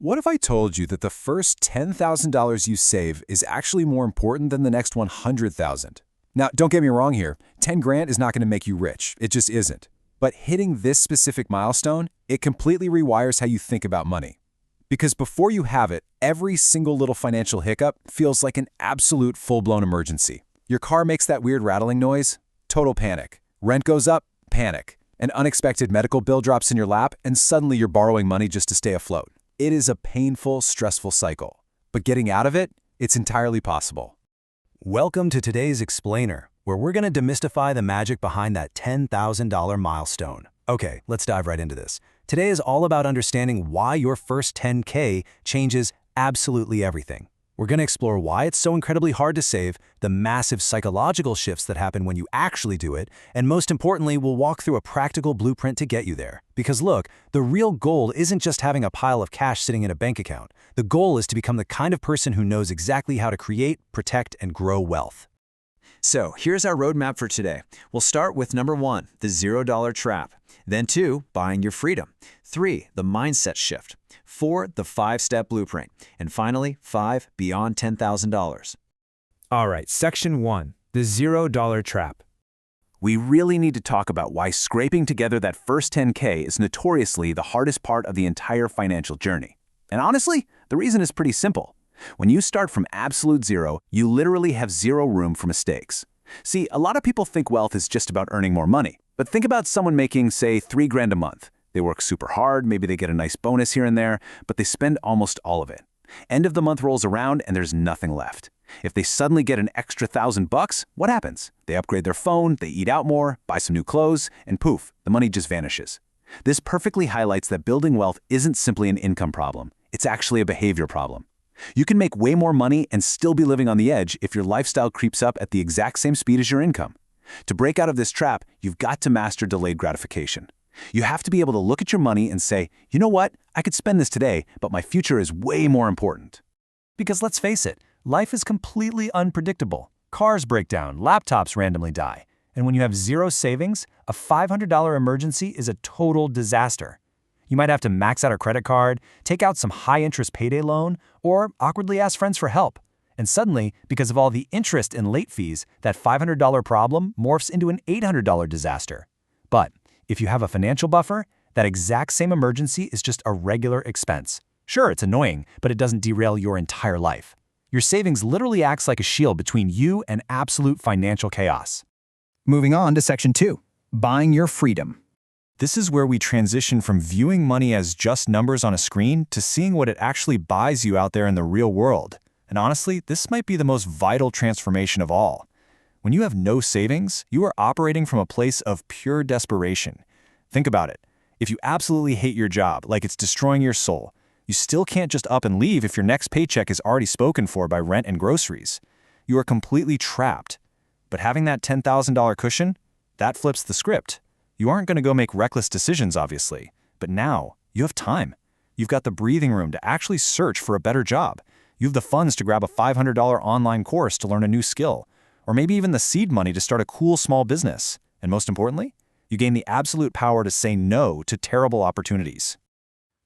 What if I told you that the first $10,000 you save is actually more important than the next 100,000? Now, don't get me wrong here. 10 grand is not going to make you rich. It just isn't. But hitting this specific milestone, it completely rewires how you think about money. Because before you have it, every single little financial hiccup feels like an absolute full-blown emergency. Your car makes that weird rattling noise? Total panic. Rent goes up? Panic. An unexpected medical bill drops in your lap, and suddenly you're borrowing money just to stay afloat. It is a painful, stressful cycle. But getting out of it, it's entirely possible. Welcome to today's Explainer, where we're going to demystify the magic behind that $10,000 milestone. Okay, let's dive right into this. Today is all about understanding why your first 10K changes absolutely everything. We're going to explore why it's so incredibly hard to save, the massive psychological shifts that happen when you actually do it, and most importantly, we'll walk through a practical blueprint to get you there. Because look, the real goal isn't just having a pile of cash sitting in a bank account. The goal is to become the kind of person who knows exactly how to create, protect, and grow wealth. So here's our roadmap for today. We'll start with number 1, the $0 trap. Then 2, buying your freedom. 3, the mindset shift. 4, the 5-step blueprint. And finally, 5, beyond $10,000. All right, section 1, the $0 trap. We really need to talk about why scraping together that first 10K is notoriously the hardest part of the entire financial journey. And honestly, the reason is pretty simple. When you start from absolute zero, you literally have zero room for mistakes. See, a lot of people think wealth is just about earning more money. But think about someone making, say, $3 grand a month. They work super hard, maybe they get a nice bonus here and there, but they spend almost all of it. End of the month rolls around and there's nothing left. If they suddenly get an extra $1,000, what happens? They upgrade their phone, they eat out more, buy some new clothes, and poof, the money just vanishes. This perfectly highlights that building wealth isn't simply an income problem. It's actually a behavior problem. You can make way more money and still be living on the edge if your lifestyle creeps up at the exact same speed as your income. To break out of this trap, you've got to master delayed gratification. You have to be able to look at your money and say, you know what, I could spend this today, but my future is way more important. Because let's face it, life is completely unpredictable. Cars break down, laptops randomly die. And when you have zero savings, a $500 emergency is a total disaster. You might have to max out a credit card, take out some high-interest payday loan, or awkwardly ask friends for help. And suddenly, because of all the interest and late fees, that $500 problem morphs into an $800 disaster. But if you have a financial buffer, that exact same emergency is just a regular expense. Sure, it's annoying, but it doesn't derail your entire life. Your savings literally acts like a shield between you and absolute financial chaos. Moving on to section 2, buying your freedom. This is where we transition from viewing money as just numbers on a screen to seeing what it actually buys you out there in the real world. And honestly, this might be the most vital transformation of all. When you have no savings, you are operating from a place of pure desperation. Think about it. If you absolutely hate your job, like it's destroying your soul, you still can't just up and leave if your next paycheck is already spoken for by rent and groceries. You are completely trapped. But having that $10,000 cushion, that flips the script. You aren't going to go make reckless decisions, obviously. But now, you have time. You've got the breathing room to actually search for a better job. You have the funds to grab a $500 online course to learn a new skill, or maybe even the seed money to start a cool small business. And most importantly, you gain the absolute power to say no to terrible opportunities.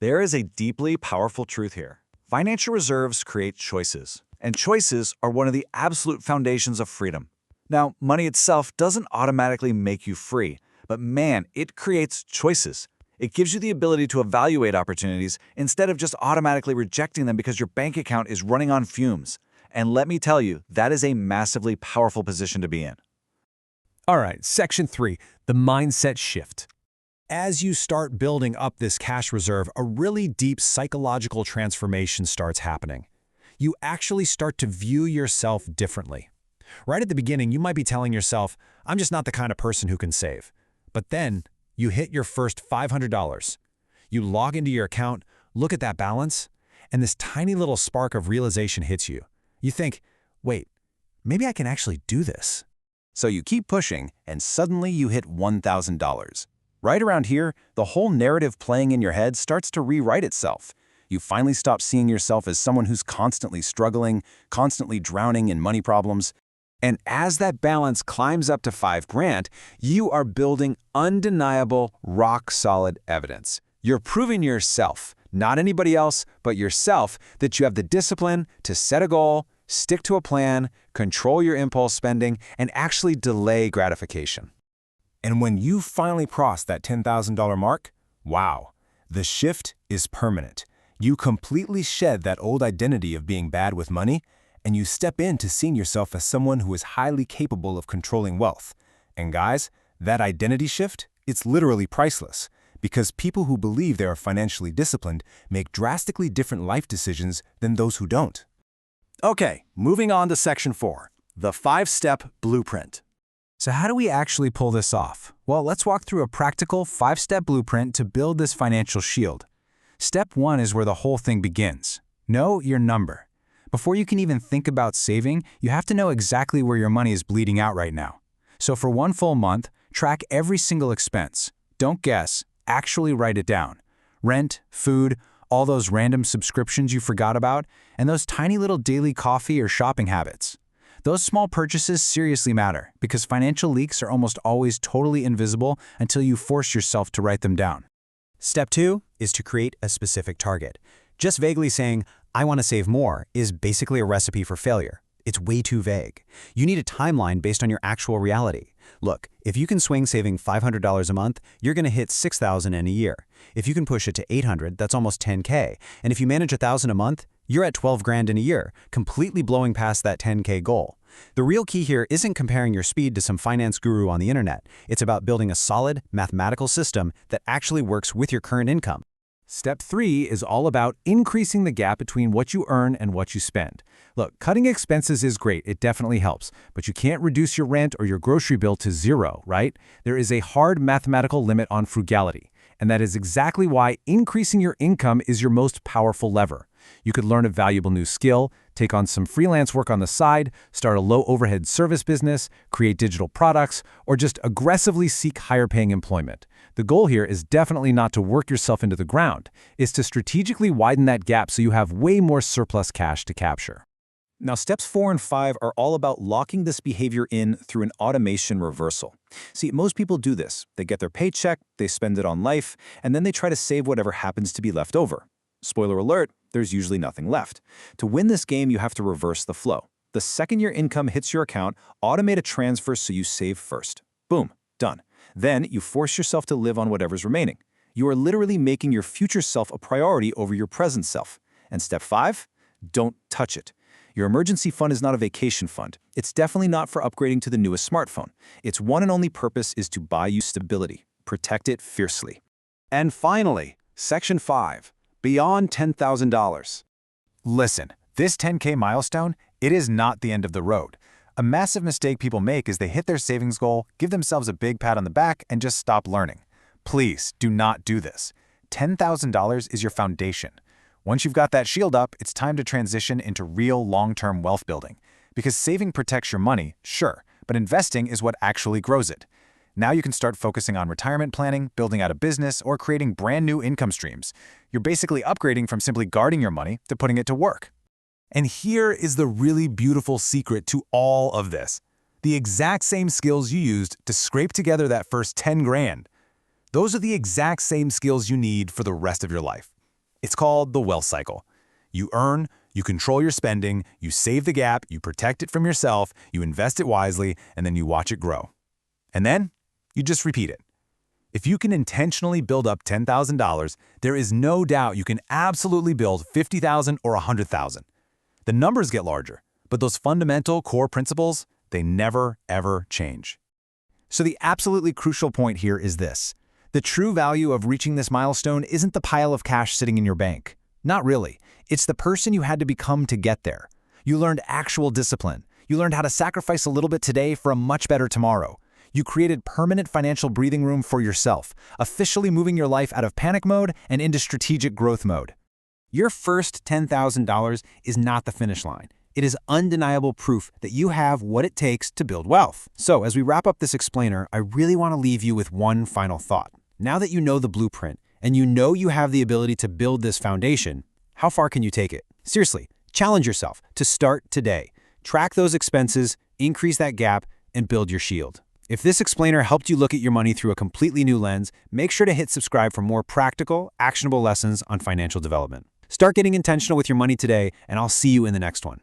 There is a deeply powerful truth here. Financial reserves create choices, and choices are one of the absolute foundations of freedom. Now, money itself doesn't automatically make you free, but man, it creates choices. It gives you the ability to evaluate opportunities instead of just automatically rejecting them because your bank account is running on fumes. And let me tell you, that is a massively powerful position to be in. All right, section 3, the mindset shift. As you start building up this cash reserve, a really deep psychological transformation starts happening. You actually start to view yourself differently. Right at the beginning, you might be telling yourself, I'm just not the kind of person who can save. But then, you hit your first $500. You log into your account, look at that balance, and this tiny little spark of realization hits you. You think, wait, maybe I can actually do this. So you keep pushing, and suddenly you hit $1,000. Right around here, the whole narrative playing in your head starts to rewrite itself. You finally stop seeing yourself as someone who's constantly struggling, constantly drowning in money problems. And as that balance climbs up to $5 grand, you are building undeniable, rock-solid evidence. You're proving yourself, not anybody else, but yourself, that you have the discipline to set a goal, stick to a plan, control your impulse spending, and actually delay gratification. And when you finally cross that $10,000 mark, wow, the shift is permanent. You completely shed that old identity of being bad with money, and you step into seeing yourself as someone who is highly capable of controlling wealth. And guys, that identity shift, it's literally priceless, because people who believe they are financially disciplined make drastically different life decisions than those who don't. Okay, moving on to Section 4, the 5-step blueprint. So how do we actually pull this off? Well, let's walk through a practical 5-step blueprint to build this financial shield. Step 1 is where the whole thing begins. Know your number. Before you can even think about saving, you have to know exactly where your money is bleeding out right now. So for 1 full month, track every single expense. Don't guess, actually write it down. Rent, food, all those random subscriptions you forgot about, and those tiny little daily coffee or shopping habits. Those small purchases seriously matter because financial leaks are almost always totally invisible until you force yourself to write them down. Step 2 is to create a specific target. Just vaguely saying, I want to save more, is basically a recipe for failure. It's way too vague. You need a timeline based on your actual reality. Look, if you can swing saving $500 a month, you're going to hit $6,000 in a year. If you can push it to $800, that's almost $10K. And if you manage $1,000 a month, you're at $12,000 in a year, completely blowing past that $10K goal. The real key here isn't comparing your speed to some finance guru on the internet. It's about building a solid, mathematical system that actually works with your current income. Step 3 is all about increasing the gap between what you earn and what you spend. Look, cutting expenses is great, it definitely helps, but you can't reduce your rent or your grocery bill to 0, right? There is a hard mathematical limit on frugality, and that is exactly why increasing your income is your most powerful lever. You could learn a valuable new skill, take on some freelance work on the side, start a low-overhead service business, create digital products, or just aggressively seek higher-paying employment. The goal here is definitely not to work yourself into the ground. It's to strategically widen that gap so you have way more surplus cash to capture. Now, steps 4 and 5 are all about locking this behavior in through an automation reversal. See, most people do this. They get their paycheck, they spend it on life, and then they try to save whatever happens to be left over. Spoiler alert, there's usually nothing left. To win this game, you have to reverse the flow. The second your income hits your account, automate a transfer so you save first. Boom, done. Then you force yourself to live on whatever's remaining. You are literally making your future self a priority over your present self. And step 5, don't touch it. Your emergency fund is not a vacation fund. It's definitely not for upgrading to the newest smartphone. Its one and only purpose is to buy you stability. Protect it fiercely. And finally, Section 5, beyond $10,000. Listen, this 10K milestone, it is not the end of the road. A massive mistake people make is they hit their savings goal, give themselves a big pat on the back, and just stop learning. Please do not do this. $10,000 is your foundation. Once you've got that shield up, it's time to transition into real long-term wealth building. Because saving protects your money, sure, but investing is what actually grows it. Now you can start focusing on retirement planning, building out a business, or creating brand new income streams. You're basically upgrading from simply guarding your money to putting it to work. And here is the really beautiful secret to all of this. The exact same skills you used to scrape together that first 10 grand. Those are the exact same skills you need for the rest of your life. It's called the wealth cycle. You earn, you control your spending, you save the gap, you protect it from yourself, you invest it wisely, and then you watch it grow. And then you just repeat it. If you can intentionally build up $10,000, there is no doubt you can absolutely build $50,000 or $100,000. The numbers get larger, but those fundamental core principles, they never, ever change. So the absolutely crucial point here is this. The true value of reaching this milestone isn't the pile of cash sitting in your bank. Not really. It's the person you had to become to get there. You learned actual discipline. You learned how to sacrifice a little bit today for a much better tomorrow. You created permanent financial breathing room for yourself, officially moving your life out of panic mode and into strategic growth mode. Your first $10,000 is not the finish line. It is undeniable proof that you have what it takes to build wealth. So as we wrap up this explainer, I really want to leave you with one final thought. Now that you know the blueprint and you know you have the ability to build this foundation, how far can you take it? Seriously, challenge yourself to start today. Track those expenses, increase that gap, and build your shield. If this explainer helped you look at your money through a completely new lens, make sure to hit subscribe for more practical, actionable lessons on financial development. Start getting intentional with your money today, and I'll see you in the next one.